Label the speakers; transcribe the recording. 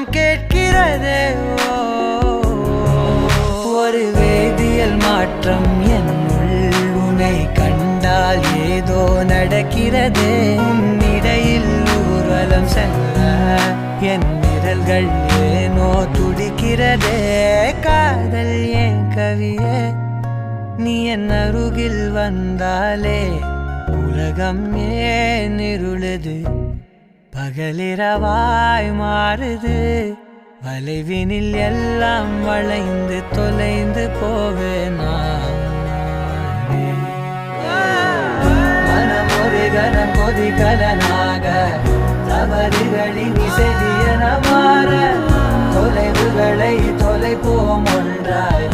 Speaker 1: மனம் கேட்கிறதே. ஒரு வேதியியல் மாற்றம் என்னுள் உன்னை கண்டால் ஏதோ நடக்கிறதே. இடையில் ஊர்வலம் செல்ல என் விரல்கள் ஏனோ துடிக்கிறதே. காதல் ஏன் கவியே, நீ என் அருகில் வந்தாலே உலகம் ஏன் இருளுது, பகலிரவாய் மாறுது. வளைவினில் எல்லாம் வளைந்து தொலைந்து போவேனா. மனம் ஒரு கணம் கொதிகலனாக தவறுகளின் இசையன மாற தொலைவுகளை தொலைப்போம் ஒன்றாய்.